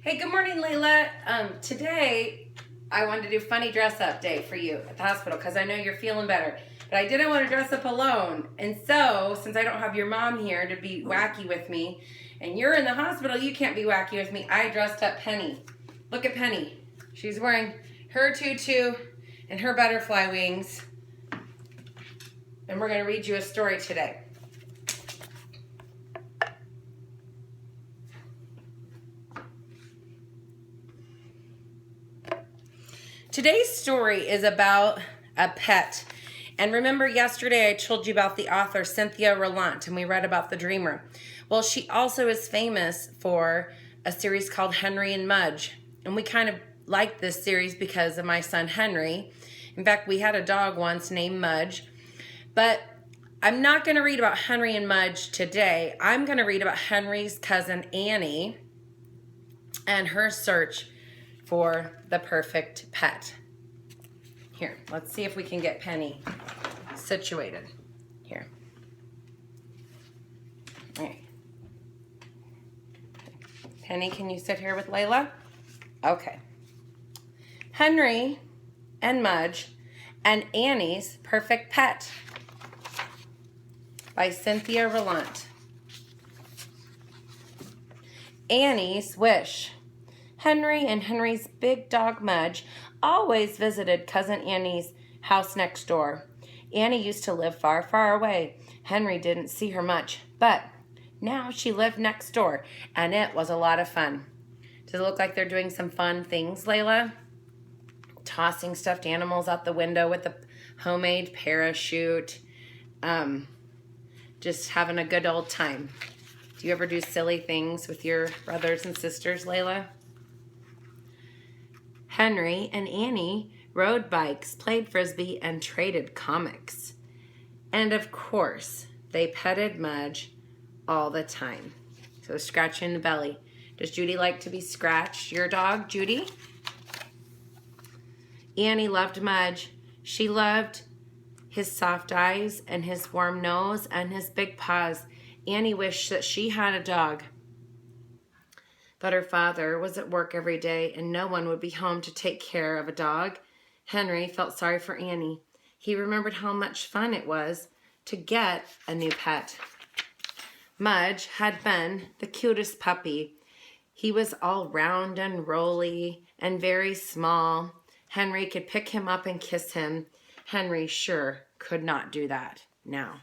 Hey, good morning, Laila. Today, I wanted to do funny dress up day for you at the hospital because I know you're feeling better. But I didn't want to dress up alone. And so, since I don't have your mom here to be wacky with me, and you're in the hospital, you can't be wacky with me, I dressed up Penny. Look at Penny. She's wearing her tutu and her butterfly wings. And we're going to read you a story today. Today's story is about a pet. And remember yesterday I told you about the author Cynthia Rylant, and we read about the dreamer. Well, she also is famous for a series called Henry and Mudge. And we kind of liked this series because of my son Henry. In fact, we had a dog once named Mudge. But I'm not going to read about Henry and Mudge today. I'm going to read about Henry's cousin Annie and her search for the perfect pet. Here, let's see if we can get Penny situated. Here. All right. Penny, can you sit here with Laila? Okay. Henry and Mudge and Annie's Perfect Pet by Cynthia Rylant. Annie's Wish. Henry and Henry's big dog Mudge always visited Cousin Annie's house next door. Annie used to live far, far away. Henry didn't see her much, but now she lived next door, and it was a lot of fun. Does it look like they're doing some fun things, Laila? Tossing stuffed animals out the window with a homemade parachute. Just having a good old time. Do you ever do silly things with your brothers and sisters, Laila? Henry and Annie rode bikes, played frisbee, and traded comics. And of course, they petted Mudge all the time. So scratching the belly. Does Judy like to be scratched? Your dog, Judy? Annie loved Mudge. She loved his soft eyes and his warm nose and his big paws. Annie wished that she had a dog. But her father was at work every day and no one would be home to take care of a dog. Henry felt sorry for Annie. He remembered how much fun it was to get a new pet. Mudge had been the cutest puppy. He was all round and rolly and very small. Henry could pick him up and kiss him. Henry sure could not do that now.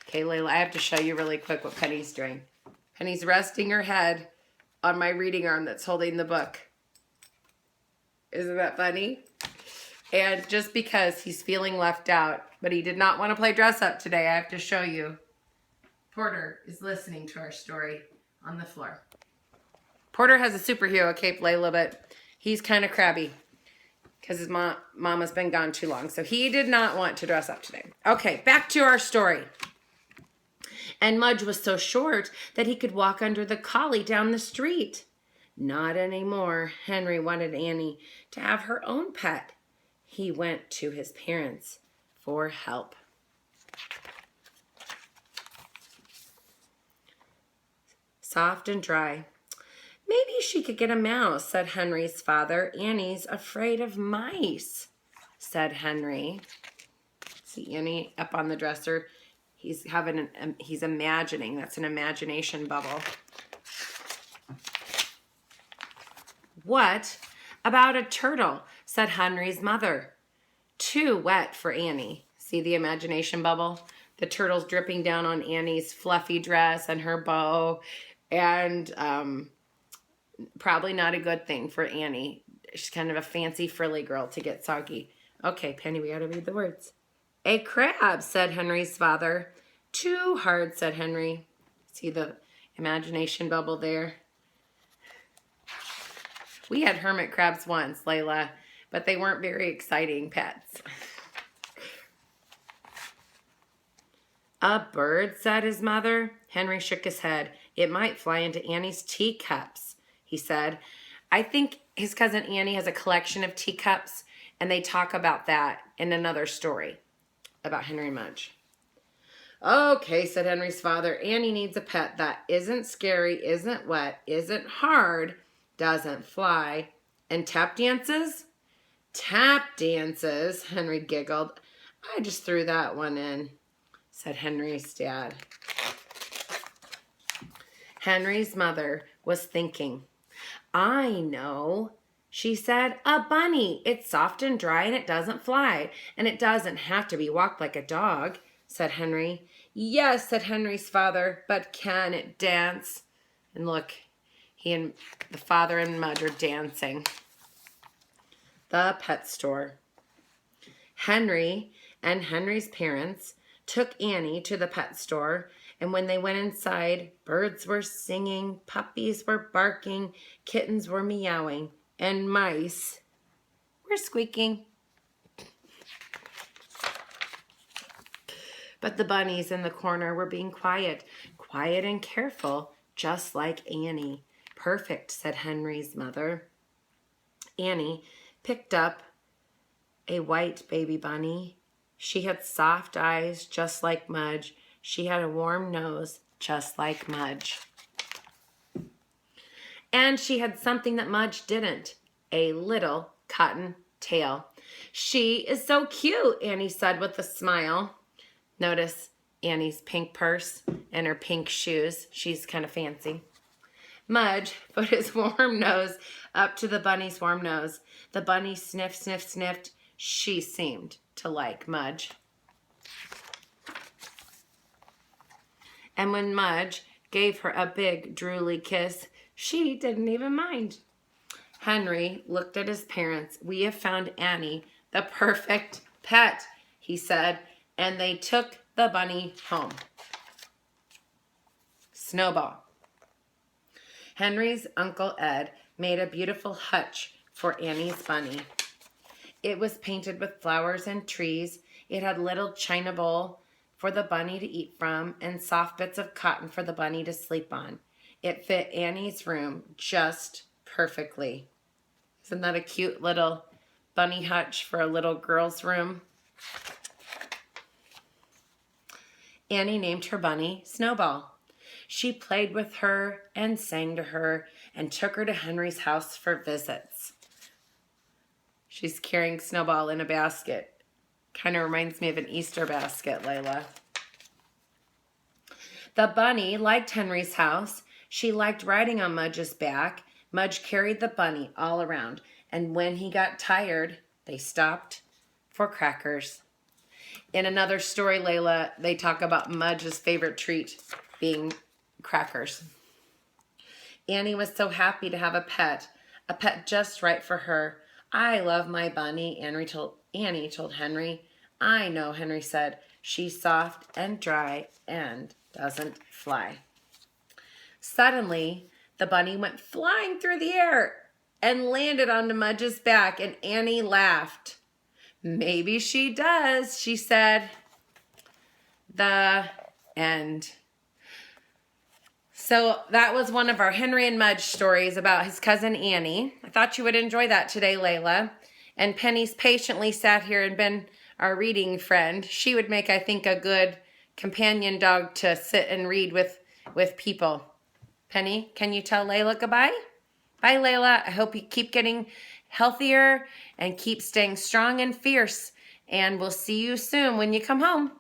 Okay, Laila, I have to show you really quick what Penny's doing. Penny's resting her head on my reading arm that's holding the book. Isn't that funny? And just because he's feeling left out, but he did not want to play dress up today, I have to show you. Porter is listening to our story on the floor. Porter has a superhero cape, Laila, but he's kind of crabby because his mama's been gone too long. So he did not want to dress up today. Okay, back to our story. And Mudge was so short that he could walk under the collie down the street. Not anymore. Henry wanted Annie to have her own pet. He went to his parents for help. Soft and dry. Maybe she could get a mouse, said Henry's father. Annie's afraid of mice, said Henry. See Annie up on the dresser. He's imagining. That's an imagination bubble. What about a turtle, said Henry's mother. Too wet for Annie. See the imagination bubble? The turtle's dripping down on Annie's fluffy dress and her bow. And probably not a good thing for Annie. She's kind of a fancy frilly girl to get soggy. Okay, Penny, we gotta read the words. A crab, said Henry's father. Too hard, said Henry. See the imagination bubble there? We had hermit crabs once, Laila, but they weren't very exciting pets. A bird, said his mother. Henry shook his head. It might fly into Annie's teacups, he said. I think his cousin Annie has a collection of teacups, and they talk about that in another story about Henry Mudge. Okay, said Henry's father, Annie needs a pet that isn't scary, isn't wet, isn't hard, doesn't fly. And tap dances? Tap dances, Henry giggled. I just threw that one in, said Henry's dad. Henry's mother was thinking. I know, she said. A bunny. It's soft and dry and it doesn't fly. And it doesn't have to be walked like a dog, said Henry. Yes, said Henry's father, but can it dance? And look, he and the father and Mudge are dancing. The pet store. Henry and Henry's parents took Annie to the pet store, and when they went inside, birds were singing, puppies were barking, kittens were meowing, and mice were squeaking. But the bunnies in the corner were being quiet, quiet and careful, just like Annie. Perfect, said Henry's mother. Annie picked up a white baby bunny. She had soft eyes, just like Mudge. She had a warm nose, just like Mudge. And she had something that Mudge didn't, a little cotton tail. She is so cute, Annie said with a smile. Notice Annie's pink purse and her pink shoes. She's kind of fancy. Mudge put his warm nose up to the bunny's warm nose. The bunny sniffed, sniffed, sniffed. She seemed to like Mudge. And when Mudge gave her a big, drooly kiss, she didn't even mind. Henry looked at his parents. We have found Annie, the perfect pet, he said, and they took the bunny home. Snowball. Henry's Uncle Ed made a beautiful hutch for Annie's bunny. It was painted with flowers and trees. It had a little china bowl for the bunny to eat from and soft bits of cotton for the bunny to sleep on. It fit Annie's room just perfectly. Isn't that a cute little bunny hutch for a little girl's room? Annie named her bunny Snowball. She played with her and sang to her and took her to Henry's house for visits. She's carrying Snowball in a basket. Kind of reminds me of an Easter basket, Laila. The bunny liked Henry's house. She liked riding on Mudge's back. Mudge carried the bunny all around. And when he got tired, they stopped for crackers. In another story, Laila, they talk about Mudge's favorite treat being crackers. Annie was so happy to have a pet just right for her. I love my bunny, Annie told Henry. I know, Henry said. She's soft and dry and doesn't fly. Suddenly, the bunny went flying through the air and landed onto Mudge's back, and Annie laughed. Maybe she does, she said. The end. So that was one of our Henry and Mudge stories about his cousin Annie. I thought you would enjoy that today, Laila. And Penny's patiently sat here and been our reading friend. She would make, I think, a good companion dog to sit and read with people. Penny, can you tell Laila goodbye? Bye, Laila. I hope you keep getting healthier and keep staying strong and fierce. And we'll see you soon when you come home.